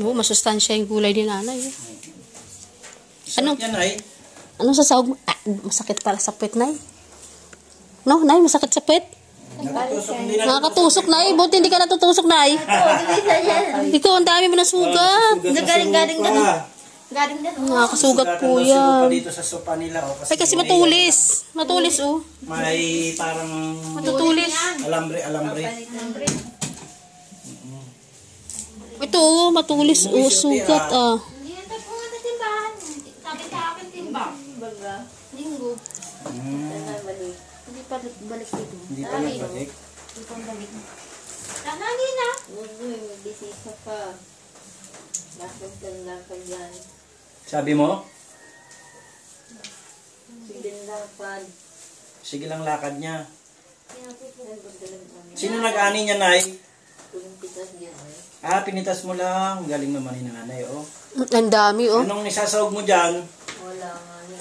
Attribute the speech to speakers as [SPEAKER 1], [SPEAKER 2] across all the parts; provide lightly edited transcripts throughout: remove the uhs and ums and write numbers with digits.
[SPEAKER 1] Oo, masustansya yung gulay ni nanay. Eh. Ano?
[SPEAKER 2] Yan ay.
[SPEAKER 1] Anong sasawag mo? Ah, masakit para sa puwet, nay. No, nay, masakit sa puwet? Nakakatusok, nay. Buti hindi ka natutusok, nay. Ikaw, ang dami mo na sugat.
[SPEAKER 3] Galing
[SPEAKER 1] Nakakasugat po yan.
[SPEAKER 2] Dito sa sopa nila.
[SPEAKER 1] Ay, kasi matulis. Matulis, oh.
[SPEAKER 2] May parang
[SPEAKER 1] Matutulis.
[SPEAKER 2] alambre.
[SPEAKER 1] Ito, oh, matulis. Oh, sugat, ah.
[SPEAKER 3] Hindi na po nga timbahan. Sabi sa akin timbang. Linggo. Hindi pa balik dito.
[SPEAKER 2] Hindi pa nagbalik.
[SPEAKER 3] Hindi pa balik. Tanangin na.
[SPEAKER 4] Bisisa pa. Bakit lang ka dyan?
[SPEAKER 2] Sabi mo?
[SPEAKER 4] Sindapan.
[SPEAKER 2] Sige lang lakad niya. Sino nag-ani niya, nay?
[SPEAKER 4] Pinitas dyan eh.
[SPEAKER 2] Ah, pinitas mo lang. Galing naman ni nanay, oh.
[SPEAKER 1] Ang dami, oh.
[SPEAKER 2] Anong isasahog mo dyan?
[SPEAKER 4] Wala nga niya.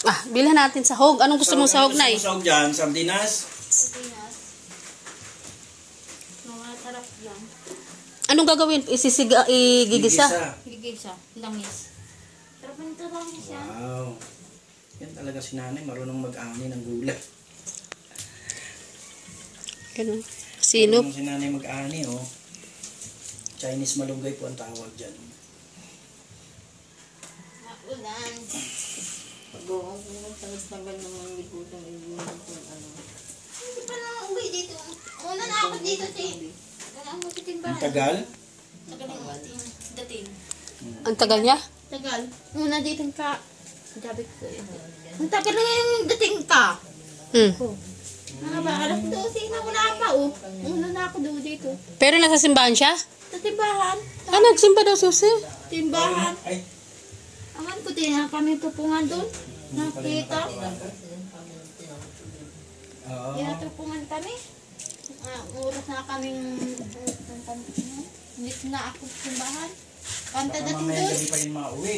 [SPEAKER 1] Ah, bilhan natin sahog. Anong gusto mong sahog, nay?
[SPEAKER 2] Gusto mong sahog dyan? Sardinas?
[SPEAKER 3] Mga sarap yan.
[SPEAKER 1] Anong gagawin? Igigisa?
[SPEAKER 3] Higil siya. Langis. Sarap nito langis yan.
[SPEAKER 2] Wow. Yan talaga si nanay. Marunong mag-ani ng gulay.
[SPEAKER 1] Ganun. Sinop.
[SPEAKER 2] Marunong si nanay mag-ani, oh. Chinese malunggay po ang tawag dyan.
[SPEAKER 3] Ulan.
[SPEAKER 4] Pag-uong tagal naman ligutan ibuhin kung ano.
[SPEAKER 3] Hindi pa na uwi dito. Una na ako dito, si. Wala mo si timbahan.
[SPEAKER 2] Ang tagal?
[SPEAKER 3] Tagal yung dating.
[SPEAKER 1] Ang tagal niya?
[SPEAKER 3] Tagal. Una dito ka. Sabi ko ang tagal na yung dating ka. Mga ba, alas 12 na wala pa, oh. Una na ako doon dito.
[SPEAKER 1] Pero nasa simbahan siya?
[SPEAKER 3] Sa timbahan.
[SPEAKER 1] Ah, nagsimba daw, Susi.
[SPEAKER 3] Timbahan.
[SPEAKER 2] Ay,
[SPEAKER 3] Aman ko din na kami tupungan doon. Nakita.
[SPEAKER 2] oo.
[SPEAKER 3] Tinatupungan kami. Oras na kaming hindi na ako sa simbahan. Kanta
[SPEAKER 2] Baka
[SPEAKER 3] dating
[SPEAKER 2] mamaya
[SPEAKER 3] doon.
[SPEAKER 2] gabi pa rin mauwi.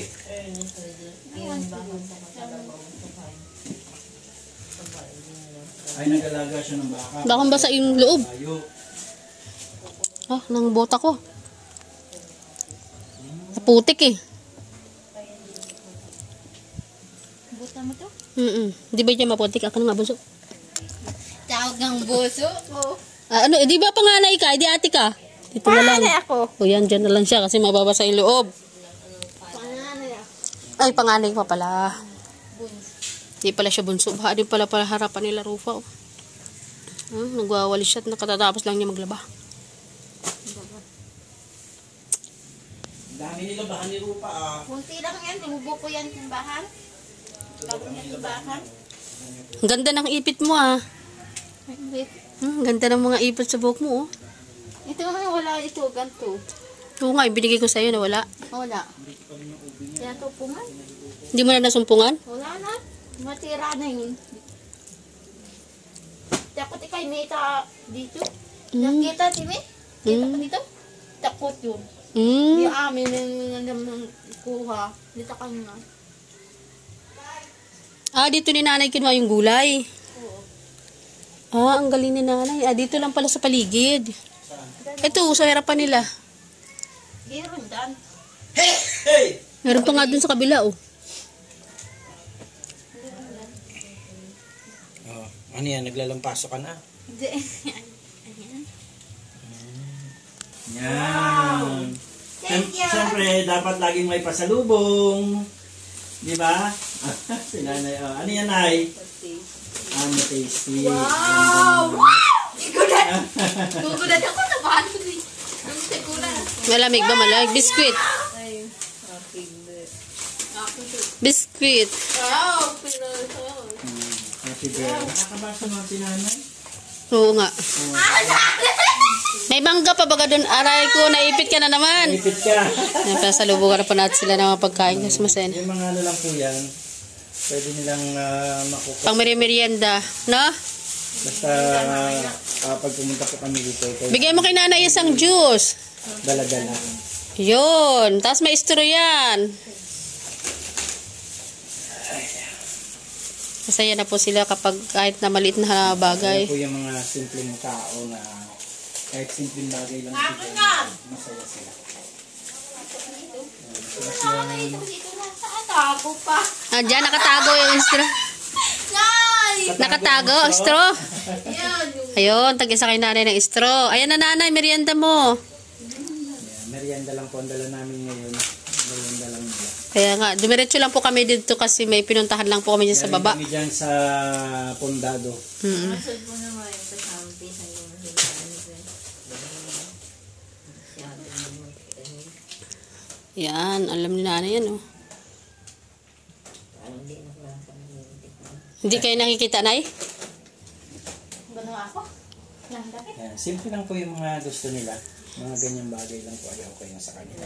[SPEAKER 2] Ay, nag-alaga siya ng baka.
[SPEAKER 1] Baka basa yung loob.
[SPEAKER 2] Tayo.
[SPEAKER 1] Ah, nang bota ko. Naputik eh.
[SPEAKER 3] Buta mo to?
[SPEAKER 1] Di ba niya maputik? Ako na nga bunso.
[SPEAKER 3] Tawag ng buso ko.
[SPEAKER 1] Ah, ano, di ba panganay ka? Di ate ka? Dito na lang.
[SPEAKER 3] Panganay ako.
[SPEAKER 1] O yan, dyan na lang siya kasi mababasa yung loob.
[SPEAKER 3] Panganay ako.
[SPEAKER 1] Ay, panganay pa pala. Di pala siya bunso. Baka din pala harapan nila Rufa. Oh. Nagwawalis siya at nakatatapos lang niya maglaba.
[SPEAKER 2] Dami nila bahan ni Rupa, ah.
[SPEAKER 3] Kunti lang yan. Tumubo ko yan timbahan. Tapos yan timbahan.
[SPEAKER 1] Ang ganda ng ipit mo ah.
[SPEAKER 3] Wait.
[SPEAKER 1] Ang ganda ng mga ipit sa buhok mo oh.
[SPEAKER 3] Ito nga wala ito. Ganto.
[SPEAKER 1] Oo nga, ibinigay ko sa'yo na wala.
[SPEAKER 3] Wala. Tinatupungan.
[SPEAKER 1] Hindi mo na nasumpungan?
[SPEAKER 3] Wala na. Matira na yun. Takot ikay may ita dito. Nakita si May? Kita ko dito? Takot yun. Di amin yung kuha. Dito ka nga.
[SPEAKER 1] Ah, dito ni nanay kinuha yung gulay.
[SPEAKER 3] Oo.
[SPEAKER 1] Ah, ang galing ni nanay. Ah, dito lang pala sa paligid. Ito, sa harapan nila.
[SPEAKER 3] Meron dan.
[SPEAKER 2] Hey!
[SPEAKER 1] Meron pa nga dun sa kabila oh.
[SPEAKER 2] Oh, ano yan? Naglalampaso ka na?
[SPEAKER 3] Hindi.
[SPEAKER 2] Yan.
[SPEAKER 3] Thank you.
[SPEAKER 2] Siyempre, dapat laging may pasalubong. Di ba? Si nanay, oh. Ano yan, nay? Ano, tasty.
[SPEAKER 3] Wow! Gugulat ako na paano ni. Ang sekula.
[SPEAKER 1] Malamig ba? Malamig? Biskuit.
[SPEAKER 4] Ay, aking
[SPEAKER 1] Biskuit.
[SPEAKER 3] Wow! Pinoy.
[SPEAKER 2] Happy birthday. Nakakabasa mo si nanay?
[SPEAKER 1] Oo nga. May mangga pa baga doon. Aray ko, naipit ka na naman.
[SPEAKER 2] Ipit ka.
[SPEAKER 1] Napasalubungan na pa natin sila ng mga pagkain. Kasi masaya na.
[SPEAKER 2] Yung mga ano lang po yan. Pwede nilang makukuha.
[SPEAKER 1] Pang merienda. No?
[SPEAKER 2] Basta pag pumunta po kami dito.
[SPEAKER 1] Bigay mo kay nanay isang juice.
[SPEAKER 2] Dala-dala.
[SPEAKER 1] Yun. Tapos may straw yan. Masaya na po sila kapag kahit na maliit na bagay.
[SPEAKER 2] Kaya po yung mga simpleng tao na kahit simpleng bagay lang sila, masaya sila.
[SPEAKER 3] Nakakita ko dito na. Saan tago pa?
[SPEAKER 1] Diyan, nakatago yung straw.
[SPEAKER 3] Nay!
[SPEAKER 1] Nakatago ang straw.
[SPEAKER 3] Yan.
[SPEAKER 1] Ayun, tag-isa kay nanay ng straw. Ayan na nanay, merienda mo.
[SPEAKER 2] Merienda lang po ang dala namin ngayon. Merienda lang nila.
[SPEAKER 1] Kaya nga, dumiretso lang po kami dito kasi may pinuntahan lang po kami dyan sa baba.
[SPEAKER 2] Kami dyan sa Pondado.
[SPEAKER 4] Masod mo naman yung kasampi sa iyo na sila.
[SPEAKER 1] Yan, alam ni nanay yan oh.
[SPEAKER 4] Parang hindi na pala sa mga
[SPEAKER 1] Hindi kayo nakikita, nay?
[SPEAKER 3] Gano'n ako? Nandapit.
[SPEAKER 2] Yan. Simple lang po yung mga gusto nila. Mga ganyang bagay lang po ayaw kayo sa kanila.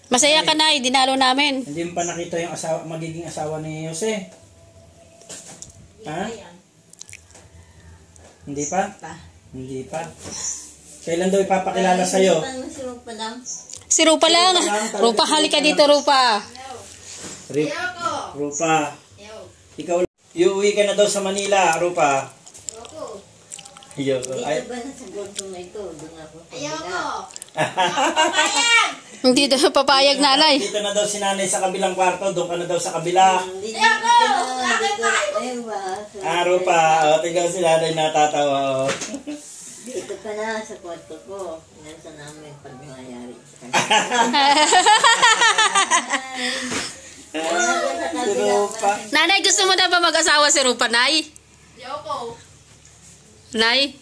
[SPEAKER 1] Masaya ka, nay. Dinalo namin.
[SPEAKER 2] Hindi mo pa nakita yung magiging asawa ni Jose? Ha? Hindi pa? Hindi pa. Kailan daw ipapakilala sa'yo?
[SPEAKER 1] Si Rupa lang. Rupa, halika dito, Rupa.
[SPEAKER 2] Rupa. Ikaw, iuwi ka na daw sa Manila, Rupa.
[SPEAKER 4] Dito ba na sa gordo na ito? Doon ako.
[SPEAKER 3] Ayoko.
[SPEAKER 1] Hindi daw papayag, nanay.
[SPEAKER 2] Dito na daw si nanay sa kabilang kwarto, doon ka na daw sa kabila. Rupa, tingnan si nanay natatawa.
[SPEAKER 4] Dito ka na sa kwarto ko. Nasa namin pag nangyayari sa
[SPEAKER 2] Si Rupa.
[SPEAKER 1] Nanay, gusto mo na ba mag-asawa si Rupa, nay?
[SPEAKER 3] Ayoko.
[SPEAKER 1] Nay?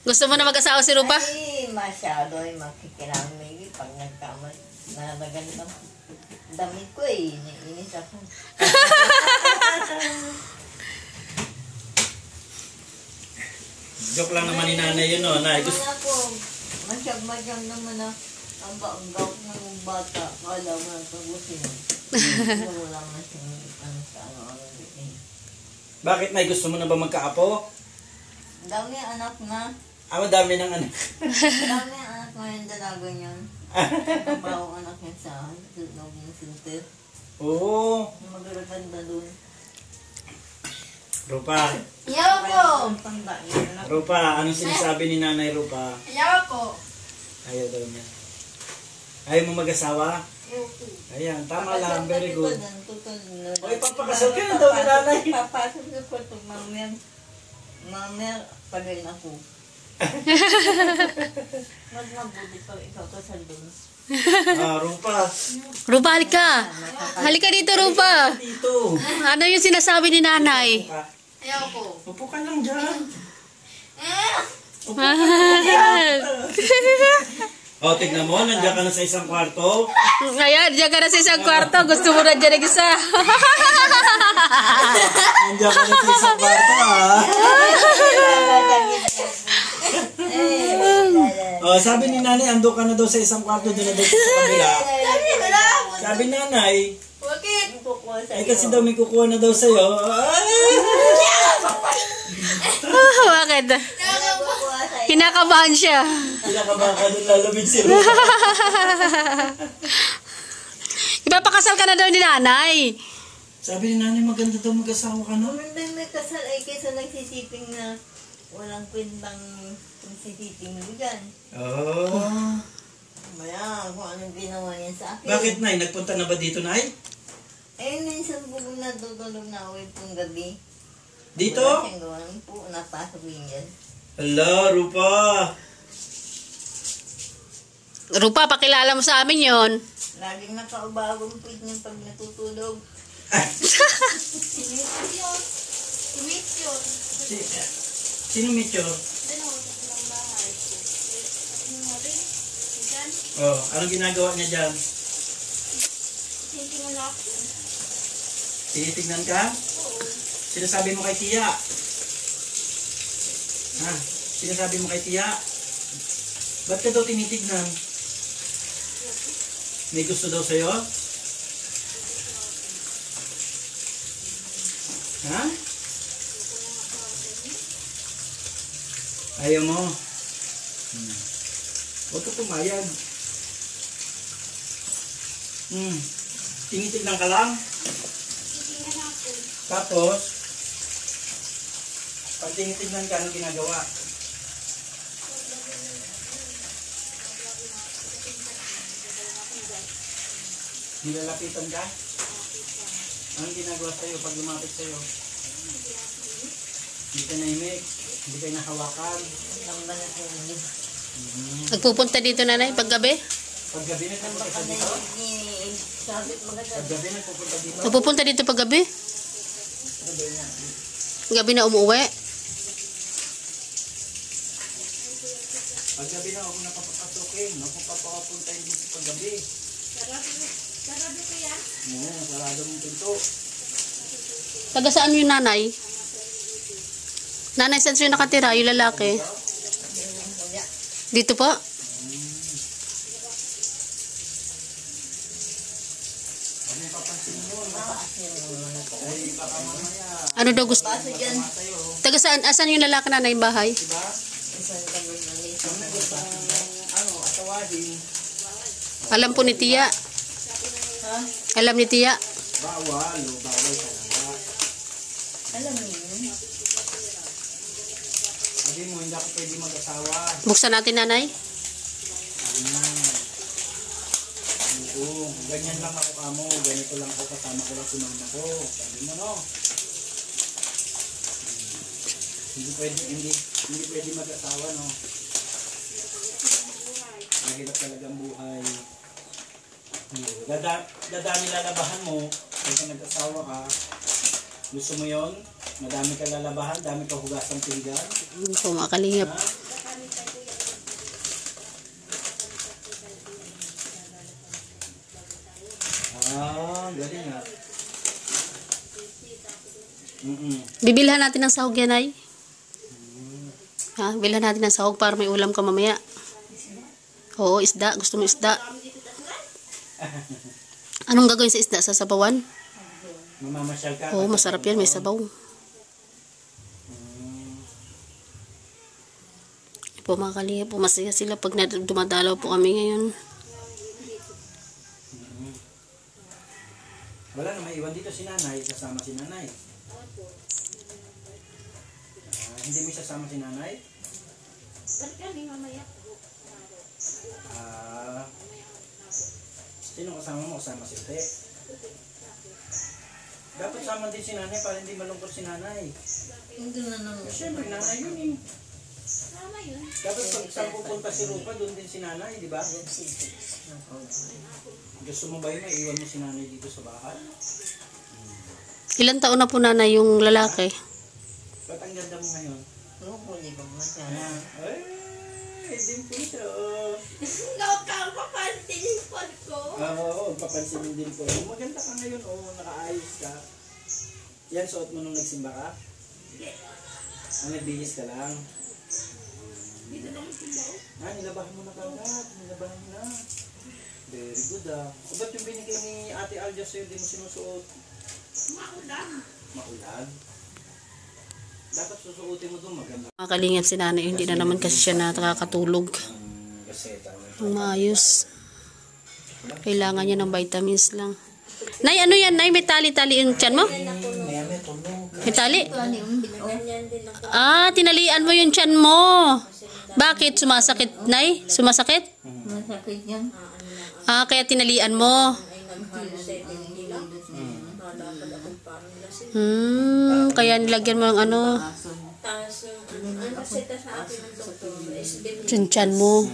[SPEAKER 1] Gusto mo na mag-asawa si Rupa?
[SPEAKER 4] Ay, masyado ay makikiramay. Pag nagkamay, nalagandang damit ko eh. Naiinis ako.
[SPEAKER 2] Joke lang naman ni nanay yun, no? Nay, gusto...
[SPEAKER 4] Wala po. Masyag-masyag naman na ang baang-gawak ng bata. Kala mo ang tagusin. Wala nga siyang sa ano-ano din.
[SPEAKER 2] Bakit, nay? Gusto mo na ba magkaapo?
[SPEAKER 4] Ang dami ang anak na.
[SPEAKER 2] Madami ng ano.
[SPEAKER 4] Ang dami ang anak na yung dalaga niyan. Ang bawang anak niya sa loob ng center.
[SPEAKER 2] Oo.
[SPEAKER 4] Magaganda doon.
[SPEAKER 2] Rupa.
[SPEAKER 3] Ayoko.
[SPEAKER 4] Ang tanda niya.
[SPEAKER 2] Rupa, anong sinasabi ni nanay, Rupa?
[SPEAKER 3] Ayoko.
[SPEAKER 2] Ayaw daw niya. Ayaw mo mag-asawa?
[SPEAKER 3] Ayoko.
[SPEAKER 2] Ayan, tama lang. Very good.
[SPEAKER 4] Tutulunod.
[SPEAKER 2] Oy, pagpakasal ka na daw ni nanay.
[SPEAKER 4] Papasok sa kwarto, mamaya, pagay ako. Mas mabuti pa ikaw kasal doon.
[SPEAKER 2] Rupa.
[SPEAKER 1] Rupa, halika. Halika dito, Rupa.
[SPEAKER 2] Dito.
[SPEAKER 1] Ano yung sinasabi ni nanay?
[SPEAKER 3] Ayoko.
[SPEAKER 2] Upo ka lang dyan. Tignan mo, nandiyan ka na sa isang kwarto.
[SPEAKER 1] Ayan, diyan ka na sa isang kwarto. Gusto mo na dyan ng isa.
[SPEAKER 2] Nandiyan ka na sa isang kwarto, ha? Sabi ni nanay, ando ka na daw sa isang kwarto, doon na daw sa kabila. Sabi nanay,
[SPEAKER 3] Bakit?
[SPEAKER 2] kasi daw may kukuha na daw sa'yo.
[SPEAKER 1] Bakit? Kinakabahan siya.
[SPEAKER 2] Pinakabahan ka doon lalabig si Rupa.
[SPEAKER 1] Ipapakasal ka na daw ni nanay.
[SPEAKER 2] Sabi ni nanay, maganda daw mag-asawa ka na.
[SPEAKER 4] May kasal ay kaysa nagsisiping na walang kwentang nagsisiping mo dyan.
[SPEAKER 2] Oh.
[SPEAKER 4] Maya, kung anong ginawa niya sa akin.
[SPEAKER 2] Bakit, nay? Nagpunta na ba dito, nay?
[SPEAKER 4] Minsan po natutulog na uwi pong gabi.
[SPEAKER 2] Dito?
[SPEAKER 4] Wala siyang gawain po, napasok rin yan.
[SPEAKER 2] Hala, Rupa.
[SPEAKER 1] Rupa, pakilala mo sa amin yon.
[SPEAKER 4] Laging nakaubagong po niya pag natutulog.
[SPEAKER 3] Wait yun.
[SPEAKER 2] Sino Mityo?
[SPEAKER 3] Ano? Ng bahay ko. Ano nga rin? Diyan?
[SPEAKER 2] Anong ginagawa niya dyan?
[SPEAKER 3] Titingnan ako.
[SPEAKER 2] Tinitignan ka? Sinasabi mo kay Tia? Ha? Sinasabi mo kay Tia? Ba't ka daw tinitignan? May gusto daw sa'yo? Ha? Ayaw mo? Huwag ka pumayag. Tinitignan ka lang?
[SPEAKER 3] Titingnan ako.
[SPEAKER 2] Tapos, pag tinitignan ka, anong ginagawa? Nilalapitan ka? Anong ginagawa sa'yo pag lumapit sa'yo? Hindi ka naimik? Hindi ka nahawakan?
[SPEAKER 4] Ang banat yung hindi.
[SPEAKER 1] Nagpupunta dito nanay paggabi?
[SPEAKER 2] Paggabi nagpupunta ka dito?
[SPEAKER 4] Sabit maganda.
[SPEAKER 2] Paggabi nagpupunta dito?
[SPEAKER 1] Nagpupunta dito paggabi?
[SPEAKER 4] Hindi na.
[SPEAKER 1] Gabi na umuwi?
[SPEAKER 2] Paggabi na ako napapapasukin. Ako papapuntahin dito paggabi.
[SPEAKER 3] Sarado ko yan.
[SPEAKER 2] Oo, sarado mong pinto.
[SPEAKER 1] Taga saan yung nanay? Nanay, saan siya nakatira? Yung lalaki? Dito po?
[SPEAKER 2] Ano yung papansin mo? Ay, baka mamaya.
[SPEAKER 1] Ano daw gusto?
[SPEAKER 4] Paso dyan.
[SPEAKER 2] Sa'yo.
[SPEAKER 1] Taga saan? Asan yung lalaki nanay yung bahay?
[SPEAKER 2] Diba?
[SPEAKER 4] Isang ganun na nito.
[SPEAKER 2] Ang gusto atawadin.
[SPEAKER 1] Alam po ni Tia.
[SPEAKER 4] Ha?
[SPEAKER 1] Alam ni Tia.
[SPEAKER 2] Bawal o bawal talaga.
[SPEAKER 4] Alam mo yun?
[SPEAKER 2] Sabi mo, hindi ako pwede mag-asawa.
[SPEAKER 1] Buksan natin nanay.
[SPEAKER 2] Oo, ganyan lang ako kamo. Ganito lang ako kasama ko lang sinama ko. Sabi mo, no? Hindi pwede mag-asawa, no? Mahirap talaga ang buhay. Dadami lalabahan mo. Kaya nag-asawa ka. Gusto mo yon? Madami ka lalabahan, dami ka hugasang pinggan.
[SPEAKER 1] Hindi po makalingap.
[SPEAKER 2] Ha? Galing nga.
[SPEAKER 1] Bibilhan natin ng sahog yan ay. Ha? Bilhan natin ng sahog para may ulam ka mamaya. Oo, isda. Gusto mo isda? Anong gagawin sa isda? Sasabawan?
[SPEAKER 2] Mamamasyal ka.
[SPEAKER 1] Oo, masarap yan. May sabaw. Po mga kalingap, masaya sila pag dumadalaw po kami ngayon.
[SPEAKER 2] Wala na, may iwan dito si nanay. Kasama si nanay. Hindi mo sasama si nanay?
[SPEAKER 3] Balik kami mamaya.
[SPEAKER 2] Sino kasama mo? Kasama si Te. Dapat sama din si nanay para hindi malungkot si nanay.
[SPEAKER 4] Hindi na naman.
[SPEAKER 2] Siyempre, nanay yun eh.
[SPEAKER 3] Tama yun.
[SPEAKER 2] Dapat pag saan pupunta si Rupa, doon din si nanay, di ba? Gusto mo ba yun? Iwan mo si nanay dito sa bahay?
[SPEAKER 1] Ilan taon na po nanay yung lalaki?
[SPEAKER 2] Ba't ang ganda mo ngayon?
[SPEAKER 4] Oo, hindi ba masyado?
[SPEAKER 2] Ay, din po siya.
[SPEAKER 3] Ikaw ka ang papansin ko.
[SPEAKER 2] Oo, papansinin din po. Maganda ka ngayon, nakaayos ka. Yan, suot mo nung nagsimba ka? Nagbihis ka lang?
[SPEAKER 3] Dito na yung simbaw.
[SPEAKER 2] Nilabahan mo na kagad. Nilabahan mo na. Very good O ba't yung binigay ni Ate Alja sa'yo, di mo sinusuot?
[SPEAKER 3] Maulan.
[SPEAKER 2] Maulan? Dapat susuotin mo doon maganda.
[SPEAKER 1] Makalingap si nanay, hindi na naman kasi siya nakakatulog.
[SPEAKER 2] Gaseta.
[SPEAKER 1] Ang maayos. Kailangan niya ng vitamins lang. Nay, ano yan? Nay, may tali-tali yung tiyan mo?
[SPEAKER 2] May tulog.
[SPEAKER 1] May tali?
[SPEAKER 3] Ganyan din ako.
[SPEAKER 1] Ah, tinalian mo yung tiyan mo. Bakit? Sumasakit, Nay? Sumasakit?
[SPEAKER 4] Masakit yan.
[SPEAKER 1] Ah, kaya tinalian mo. Kaya nilagyan mo ng ano,
[SPEAKER 3] Tapos yung ang reseta sa akin ng doktor is
[SPEAKER 1] yung tiyan mo.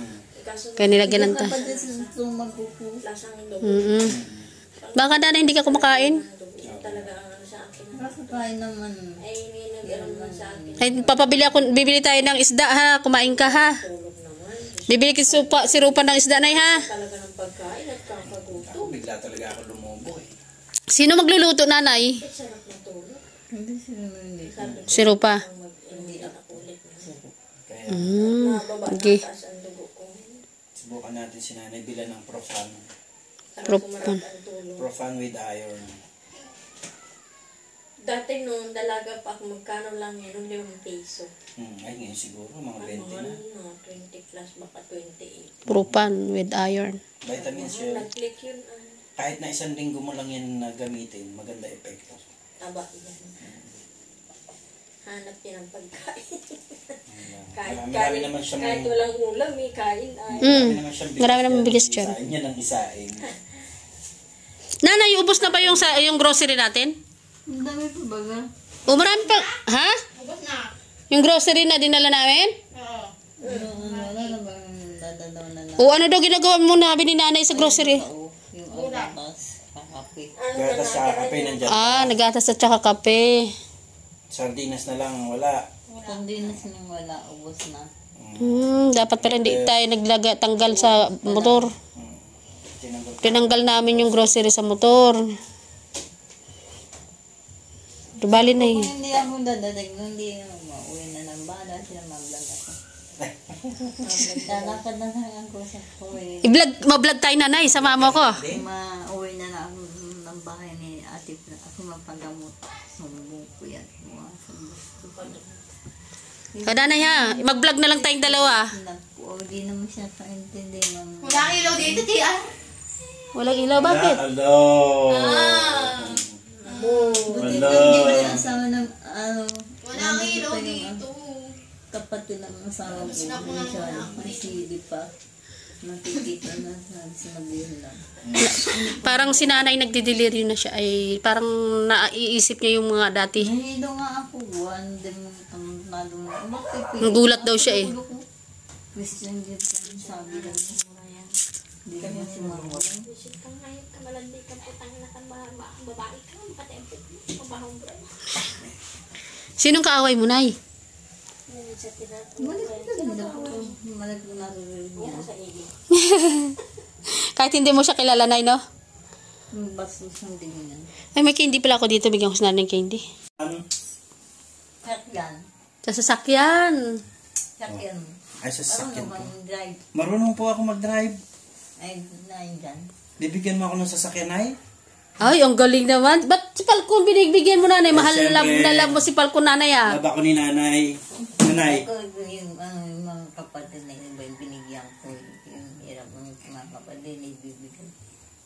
[SPEAKER 1] Kaya nilagyan ng ta.
[SPEAKER 3] lasang dugo.
[SPEAKER 1] Baka na hindi ka kumakain.
[SPEAKER 3] Talaga ang ano sa akin.
[SPEAKER 4] Nakakain naman.
[SPEAKER 3] Ay, may nag-aram man sa akin.
[SPEAKER 1] Ay, bibili tayo ng isda ha. Kumain ka ha.
[SPEAKER 3] Tulog naman.
[SPEAKER 1] Bibili ka sirupan ng isda, Nay ha.
[SPEAKER 3] Talaga ng pagkain at kakagutom.
[SPEAKER 2] Bigla talaga ako lumobo eh.
[SPEAKER 1] Sino magluluto, Nanay?
[SPEAKER 3] Sarap ng tulog.
[SPEAKER 4] Hindi sila hindi.
[SPEAKER 1] Sirupa.
[SPEAKER 3] Hindi anak ulit.
[SPEAKER 2] Kaya
[SPEAKER 1] Okay.
[SPEAKER 3] Taas ang dugo ko.
[SPEAKER 2] subukan natin si nanay bilan ng Profan.
[SPEAKER 1] Propan.
[SPEAKER 3] Ang tulog.
[SPEAKER 2] Profan with iron.
[SPEAKER 3] Dati nung dalaga pa ako, magkano lang yun? Nung 5 peso.
[SPEAKER 2] Ay, ngayon siguro mga 20 na.
[SPEAKER 3] Ano, 20 plus, baka 28.
[SPEAKER 1] Propan with iron.
[SPEAKER 2] Vitamins yun.
[SPEAKER 3] Nag-click yun.
[SPEAKER 2] Kahit na 1 linggo mo lang yan gamitin, maganda epekto.
[SPEAKER 3] Taba yan. Hanap yan ang pagkain. kahit,
[SPEAKER 2] Marami naman siya
[SPEAKER 3] kahit walang ulam, may kain ay.
[SPEAKER 2] Marami naman siyang
[SPEAKER 1] Marami naman bigas dyan.
[SPEAKER 2] Isain niya ng isain.
[SPEAKER 1] Nanay, ubos na ba yung grocery natin?
[SPEAKER 4] Ang dami pa baga.
[SPEAKER 1] O marami pa. Ha?
[SPEAKER 3] Ubus na.
[SPEAKER 1] Yung grocery na dinala namin?
[SPEAKER 3] Oo.
[SPEAKER 4] Wala na bang dadalaw na lang.
[SPEAKER 1] O ano daw ginagawa mo nabi ni nanay sa grocery?
[SPEAKER 4] Yung agatas, kakape.
[SPEAKER 2] Gatas sa kape nandiyan.
[SPEAKER 1] Nagatas at saka kape.
[SPEAKER 2] Sardinas na lang, wala.
[SPEAKER 4] Sardinas nang wala, ubos na.
[SPEAKER 1] Dapat pala hindi tayo tanggal sa motor. Tinanggal namin yung grocery sa motor. Bali na
[SPEAKER 4] Kung hindi ako dadating, hindi mauwi na ng bala, sila mag-vlog ako. Lalakad na lang ako sa kuwi.
[SPEAKER 1] Ma-vlog tayo nanay, sama mo ko.
[SPEAKER 4] Mauwi na lang ako ng bahay ni ate. Ako mapagamot. Sumbong ko yan.
[SPEAKER 1] Nanay ha, mag-vlog na lang tayong dalawa.
[SPEAKER 4] Hindi naman siya kaintindi.
[SPEAKER 3] Wala kang ilaw dito, Tia.
[SPEAKER 1] Walang ilaw, bakit?
[SPEAKER 2] Hello.
[SPEAKER 4] Buti lang hindi ko yung asawa ng
[SPEAKER 3] Wala kang ilaw dito.
[SPEAKER 4] kapatid ng asawa ko. Hindi siya nasili pa. Nakikita na sinabihin lang.
[SPEAKER 1] Parang si nanay nagdi-delivery na siya ay parang naiisip niya yung mga dati.
[SPEAKER 4] Nahilo nga ako.
[SPEAKER 1] Nagulat daw siya eh.
[SPEAKER 4] Christian Gate lang sabi lang. Hindi naman si Mama.
[SPEAKER 1] Sinong kaaway mo, nay?
[SPEAKER 4] Malag ko naririnig niya.
[SPEAKER 1] Kahit hindi mo siya kilala, nay, no?
[SPEAKER 4] Yung bastos ng tingin.
[SPEAKER 1] Ay, may candy pala ako dito. Bigyan ko sa nanay ng candy.
[SPEAKER 4] Kakyan.
[SPEAKER 1] Sa sasakyan.
[SPEAKER 4] Kakyan.
[SPEAKER 2] Ay, sasakyan
[SPEAKER 4] Ano
[SPEAKER 2] ko.
[SPEAKER 4] naman drive?
[SPEAKER 2] Marunong po ako mag-drive.
[SPEAKER 4] Ay, nain dyan.
[SPEAKER 2] Bibigyan mo ako ng sasakyan, ay?
[SPEAKER 1] Ay, ang galing naman. Ba't si Falcon binigbigyan mo, nanay? Mahal
[SPEAKER 2] siyempre.
[SPEAKER 1] na love mo si Falcon, nanay, ah.
[SPEAKER 2] Laba ko ni nanay. Nanay.
[SPEAKER 4] Ako yung mga kapatid na iba yung binigyan ko. Yung hirap ng mga kapatid na ibibigay.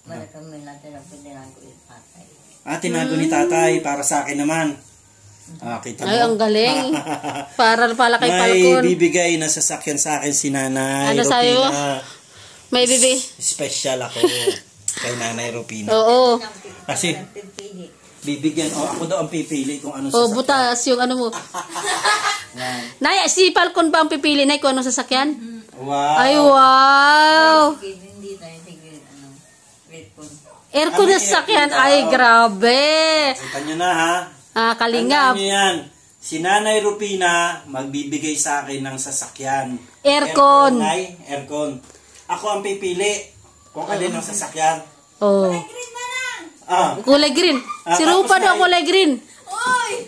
[SPEAKER 4] Malakang may natira po din ako yung tatay.
[SPEAKER 2] Tinago ni tatay para sa akin naman. Kita mo.
[SPEAKER 1] Ay, ang galing. Para pala kay
[SPEAKER 2] May
[SPEAKER 1] Falcon.
[SPEAKER 2] bibigay na sasakyan sa akin si nanay
[SPEAKER 1] Ano sa'yo?
[SPEAKER 2] Rupina.
[SPEAKER 1] May bibi.
[SPEAKER 2] Special ako kay nanay Rupina.
[SPEAKER 1] Oo.
[SPEAKER 2] Kasi
[SPEAKER 4] Pipili.
[SPEAKER 2] bibigyan, ako daw ang pipili kung anong
[SPEAKER 1] Oh,
[SPEAKER 2] sasakyan.
[SPEAKER 1] butas yung ano mo.
[SPEAKER 2] Yan.
[SPEAKER 1] Nay, si Falcon ba ang pipili, nay, kung anong sasakyan?
[SPEAKER 2] Wow.
[SPEAKER 1] Ay, wow.
[SPEAKER 4] Hindi tayo sige, grateful.
[SPEAKER 1] Aircon na sasakyan. Ay, grabe.
[SPEAKER 2] Kita nyo na ha.
[SPEAKER 1] Kalingap.
[SPEAKER 2] Tandaan nyo yan. Si Nanay Rupina magbibigay sa akin ng sasakyan.
[SPEAKER 1] Aircon.
[SPEAKER 2] Nay, aircon. Ako ang pipili kung alin ang sasakyan.
[SPEAKER 1] Oh. Kulay green. Si
[SPEAKER 2] Tapos,
[SPEAKER 1] Rupa daw
[SPEAKER 2] Nay.
[SPEAKER 1] kulay green.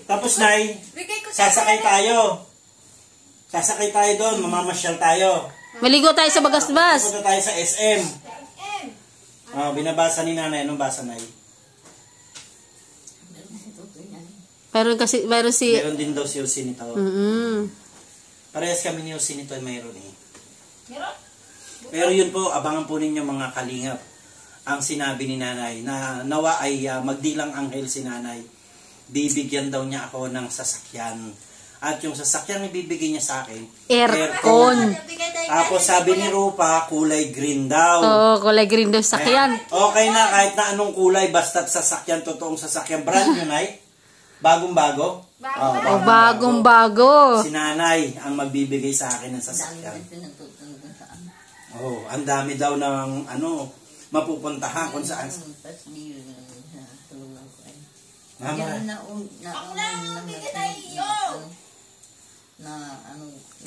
[SPEAKER 2] Tapos, Nay, sasakay tayo. Sasakay tayo doon. Mamamasyal tayo.
[SPEAKER 1] Maligo tayo sa Bagasbas.
[SPEAKER 2] Punta tayo sa SM. Binabasa ni Nanay. Anong basa, Nay?
[SPEAKER 1] Mayroon si...
[SPEAKER 2] Meron din daw si Jose nito. Parehas kami ni Jose nito ay mayroon eh. Pero yun po, abangan po ninyo mga kalingap. Ang sinabi ni Nanay na nawa ay magdilang anghel si Nanay. Bibigyan daw niya ako ng sasakyan. At yung sasakyan na bibigyan niya sa akin,
[SPEAKER 1] Aircon.
[SPEAKER 2] Tapos sabi ni Rupa, kulay green daw.
[SPEAKER 1] Oo, kulay green daw sasakyan.
[SPEAKER 2] Okay na, kahit na anong kulay, basta't sasakyan, totoong sasakyan. Brand yun ay? Bagong-bago?
[SPEAKER 1] Oh, bagong-bago.
[SPEAKER 2] Si Nanay ang magbibigay sa akin ng sasakyan. Oh, ang dami daw ng mapupuntahan kung saan. Mama.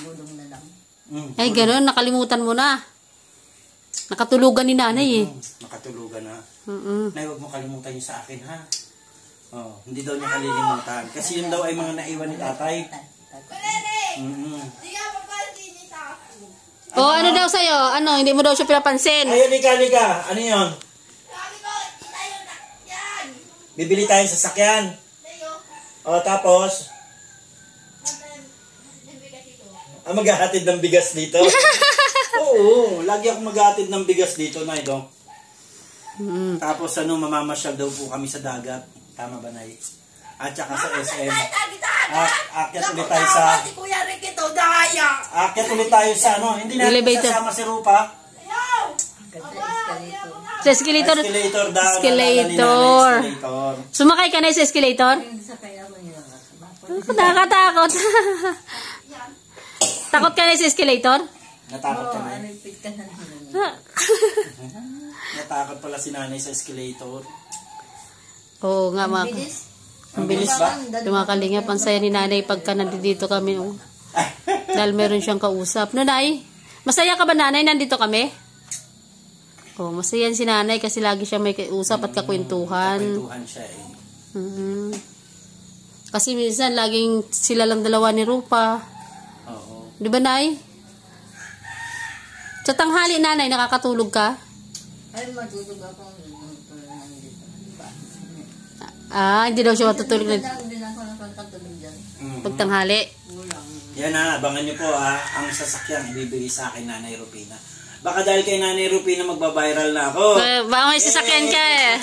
[SPEAKER 4] Gulong na lang.
[SPEAKER 1] Ay, gano'n. Nakalimutan mo na. Nakatulugan ni nanay eh.
[SPEAKER 2] Nakatulugan na.
[SPEAKER 1] Mm-mm.
[SPEAKER 2] Nay, huwag mo kalimutan yun sa akin, ha? Oh, hindi daw niya kalilimutan. Kasi yun daw ay mga naiwan ni tatay.
[SPEAKER 1] Oh, ano daw sa'yo? Ano, hindi mo daw siya pinapansin.
[SPEAKER 2] Ay, liga. Ano yun? Bibili tayong sasakyan. O, tapos? Maghahatid ng bigas dito? Oo, lagi ako maghahatid ng bigas dito, Nay, dong. Tapos, mamamasyal daw po kami sa dagat. Tama ba, Nay? At saka sa SM. Akyat ulit tayo sa... Akyat ulit tayo sa Hindi natin
[SPEAKER 1] Elevator.
[SPEAKER 2] sasama si Rupa.
[SPEAKER 4] Ganda escalator.
[SPEAKER 1] Sa escalator.
[SPEAKER 2] Escalator daw.
[SPEAKER 1] Escalator.
[SPEAKER 2] Escalator.
[SPEAKER 1] Sumakay ka na sa escalator?
[SPEAKER 4] Sa kaya mo nila
[SPEAKER 1] Nakakatakot. Takot ka na sa escalator?
[SPEAKER 2] Natakot ka na.
[SPEAKER 4] Alipit ka na nila.
[SPEAKER 2] Natakot pala si nanay sa escalator.
[SPEAKER 1] Oo nga mga.
[SPEAKER 4] Bilis.
[SPEAKER 1] Ang bilis ba? Yung mga kalingap, ang saya ni nanay pagka nandito kami. Oh. Dahil meron siyang kausap. Nanay, masaya ka ba nanay? Nandito kami? Oh, masaya si nanay kasi lagi siya may kausap at kakwentuhan.
[SPEAKER 2] Kakwentuhan siya eh.
[SPEAKER 1] Kasi minsan laging sila lang dalawa ni Rupa.
[SPEAKER 2] Oo.
[SPEAKER 1] Di ba nay? Sa tanghali nanay, nakakatulog ka?
[SPEAKER 4] Ay, matutog ako nandito.
[SPEAKER 1] Hindi daw siya matutulog na
[SPEAKER 4] Hindi na ako nakakatulog dyan.
[SPEAKER 1] pag tanghali.
[SPEAKER 4] Kulang.
[SPEAKER 2] Yan abangan niyo po ang sasakyan ibibigay sa akin Nanay Rupina. Baka dahil kay Nanay Rupina magbabiral na ako.
[SPEAKER 1] Baka may sasakyan ka eh.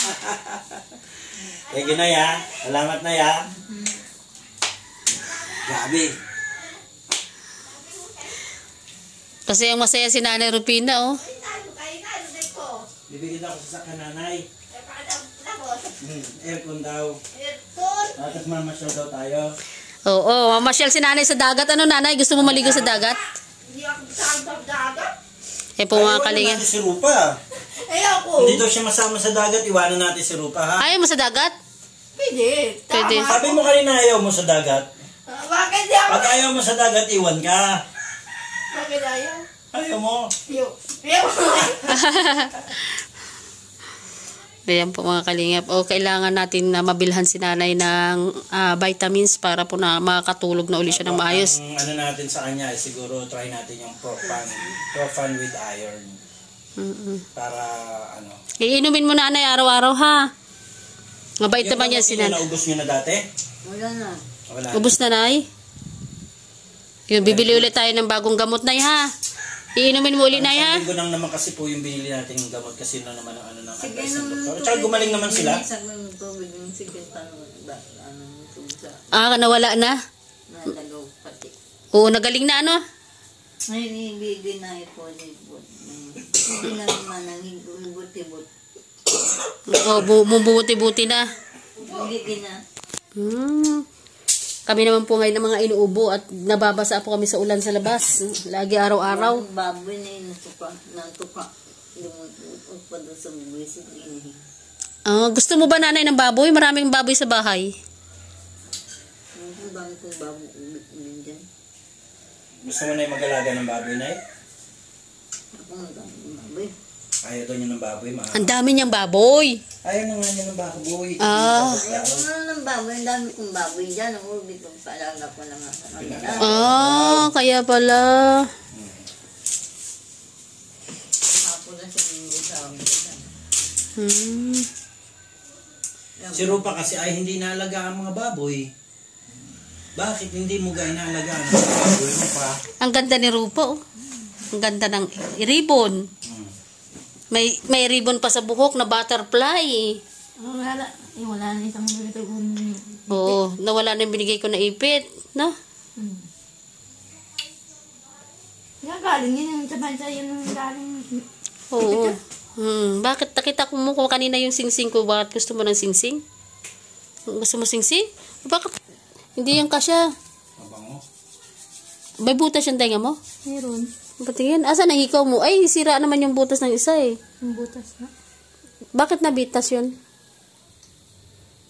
[SPEAKER 2] Thank you na ya. Salamat na ya. Grabe.
[SPEAKER 1] Kasi ang masaya si Nanay Rupina, oh.
[SPEAKER 2] Bibigyan ako sa sasakyan Nanay. Aircon daw. Tapos mamasyal daw tayo.
[SPEAKER 1] Oo, mamasyal si Nanay sa dagat. Ano nanay, gusto mo maligo sa dagat?
[SPEAKER 3] Hindi ako sa dagat.
[SPEAKER 1] Eh po mga
[SPEAKER 2] Ayaw
[SPEAKER 1] kalingap.
[SPEAKER 2] natin si Rupa.
[SPEAKER 3] Ayoko.
[SPEAKER 2] Hindi daw siya masama sa dagat. Iwanan natin si Rupa ha.
[SPEAKER 1] Ayaw mo sa dagat?
[SPEAKER 3] Pwede.
[SPEAKER 1] Pwede.
[SPEAKER 3] Tama.
[SPEAKER 2] Sabi mo kanina ayaw mo sa dagat.
[SPEAKER 3] Bakit di ako?
[SPEAKER 2] Pag ayaw mo sa dagat, iwan ka.
[SPEAKER 3] Bakit ayaw?
[SPEAKER 2] Ayaw mo.
[SPEAKER 3] Ayoko.
[SPEAKER 1] Ayan po mga kalingap. O kailangan natin na mabilhan si nanay ng vitamins para po na makakatulog na uli siya ng maayos.
[SPEAKER 2] Ang ano natin sa kanya, siguro try natin yung Profan with iron. Para ano.
[SPEAKER 1] Iinumin mo nanay araw-araw ha. Mabait naman yan si nanay.
[SPEAKER 2] Naubos nyo na dati?
[SPEAKER 4] Wala na.
[SPEAKER 2] Wala.
[SPEAKER 1] Ubus na nay. Yun, bibili ulit tayo ng bagong gamot nay ha. Iinumin mo ulit nay ha.
[SPEAKER 2] Isang linggo lang naman kasi po yung binili natin ng gamot kasi na naman ang ano ng advice ng doktor. Tsaka gumaling naman sila.
[SPEAKER 4] Isang ng tubig yung sige tanong sa
[SPEAKER 1] Nawala na.
[SPEAKER 4] nalagaw pati.
[SPEAKER 1] Oo, nagaling na ano.
[SPEAKER 4] Ngayon ibigay na ipon-ipon. Hindi na naman nangibot-ibot.
[SPEAKER 1] Oo, bumubuti-buti na.
[SPEAKER 4] Ibigay na.
[SPEAKER 1] Kami naman po ngayon ng mga inuubo at nababasa po kami sa ulan sa labas. Lagi araw-araw.
[SPEAKER 4] Ang baboy na yun natuka. Lumutupag pa doon sa buwisit.
[SPEAKER 1] Gusto mo ba nanay ng baboy? Maraming baboy sa bahay.
[SPEAKER 4] Ang dami kong baboy ulit dyan.
[SPEAKER 2] Gusto mo na yung mag-alaga ng baboy na eh?
[SPEAKER 4] Ako ang dami ng baboy.
[SPEAKER 2] Ayaw daw niya ng baboy.
[SPEAKER 1] Ang dami niyang baboy.
[SPEAKER 2] Ayaw na nga niya ng baboy.
[SPEAKER 4] Ayoko nga ng baboy. Ang dami kong baboy dyan. Ang ubi kong palaga ko na nga sa kanila.
[SPEAKER 1] Kaya pala.
[SPEAKER 4] Hapon na sa linggo sa amin.
[SPEAKER 2] Si Rupa kasi ay hindi naalaga ang mga baboy. Bakit hindi mo gaya naalaga ang mga baboy mo pa?
[SPEAKER 1] Ang ganda ni Rupa, oh. Ang ganda ng ribbon. May ribbon pa sa buhok na butterfly.
[SPEAKER 3] Wala na isang minuto.
[SPEAKER 1] Oo, nawala na yung binigay ko na ipit. No?
[SPEAKER 3] Galing yun yung sabay sa'yo nung galing.
[SPEAKER 1] Oo. Bakit nakita ko mo kanina yung singsing ko? Bakit gusto mo ng singsing? Gusto mo singsing? Bakit? Hindi yung kasya.
[SPEAKER 2] Mabango.
[SPEAKER 1] May butas yung tenga mo?
[SPEAKER 3] Meron.
[SPEAKER 1] Patingin. Asa nahikaw mo? Ay, sira naman yung butas ng isa eh.
[SPEAKER 3] Yung butas na.
[SPEAKER 1] Bakit nabitas yun?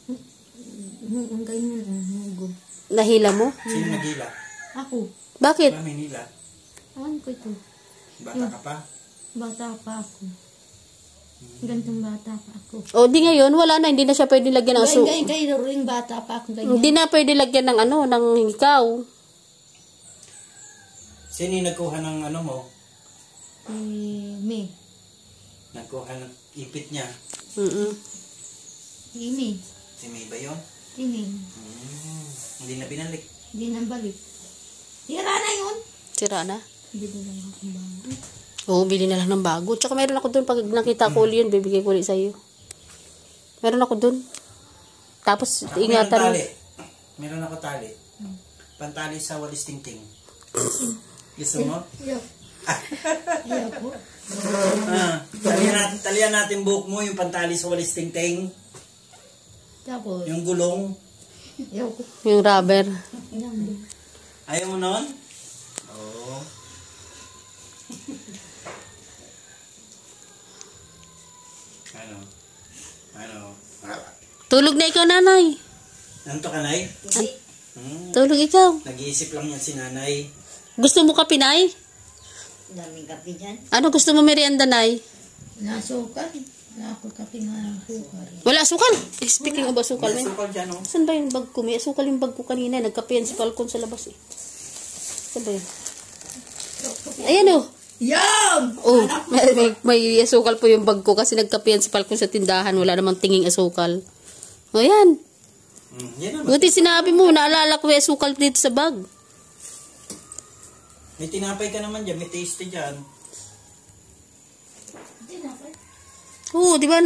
[SPEAKER 3] Ang ganyan. Hugo.
[SPEAKER 1] Nahila mo?
[SPEAKER 2] Sino nagila?
[SPEAKER 3] Ako.
[SPEAKER 1] Bakit?
[SPEAKER 2] Wala may nila.
[SPEAKER 3] Ano ko ito?
[SPEAKER 2] Bata ka pa?
[SPEAKER 3] Bata pa ako. Gantong bata pa ako.
[SPEAKER 1] O, di ngayon, wala na. Hindi na siya pwede lagyan ng
[SPEAKER 3] Kayo rin bata pa ako. Ganyan.
[SPEAKER 1] Hindi na pwede lagyan ng ano, ng hikaw.
[SPEAKER 2] Sino yung nagkuha ng ano mo?
[SPEAKER 3] May.
[SPEAKER 2] Nagkuha ng ipit niya.
[SPEAKER 3] May.
[SPEAKER 2] Si May ba yun?
[SPEAKER 3] May.
[SPEAKER 2] Hindi na binalik.
[SPEAKER 3] Hindi nang balik. Tira na yun.
[SPEAKER 1] Sira na.
[SPEAKER 3] Hindi na lang akong bago.
[SPEAKER 1] Oo, bili na lang ng bago. Tsaka meron ako dun. Pag nakita ko ulit yun, bibigay ko ulit sa'yo. Meron ako dun. Tapos,
[SPEAKER 2] Ako
[SPEAKER 1] ingatan mo.
[SPEAKER 2] Meron ako tali. Pantali sa walis tingting. Gusto mo?
[SPEAKER 3] Iya po.
[SPEAKER 2] Talian natin buhok mo, yung pantali sa walis tingting.
[SPEAKER 3] Tapos,
[SPEAKER 2] Yung gulong.
[SPEAKER 1] Yung rubber.
[SPEAKER 2] Ayaw mo nun? Oo. Ano?
[SPEAKER 1] Tulog na ikaw, nanay.
[SPEAKER 2] Nanto ka, Nay?
[SPEAKER 1] Tulog ikaw.
[SPEAKER 2] Nag-iisip lang yan si Nanay.
[SPEAKER 1] Gusto mo kape, Nay?
[SPEAKER 4] Daming kape dyan.
[SPEAKER 1] Ano gusto mo merienda, Nay?
[SPEAKER 3] nasukal. Wala ako kape na sukal.
[SPEAKER 1] Wala asukal. Speaking of asukal,
[SPEAKER 2] May
[SPEAKER 1] may
[SPEAKER 2] sukal dyan, oh.
[SPEAKER 1] saan ba yung bag ko? May asukal yung bag ko kanina. Nagkape yan si Falcon sa labas eh. Saan ba yun? Ayan oh.
[SPEAKER 3] Yan!
[SPEAKER 1] Oh, may asukal po yung bag ko kasi nagkape yan si Falcon sa tindahan. Wala namang tinging asukal. O yan.
[SPEAKER 2] Yan naman.
[SPEAKER 1] Buti sinabi mo, naalala ko may asukal dito sa bag.
[SPEAKER 2] May tinapay ka naman dyan. May tasty dyan.
[SPEAKER 1] Oo, di ba?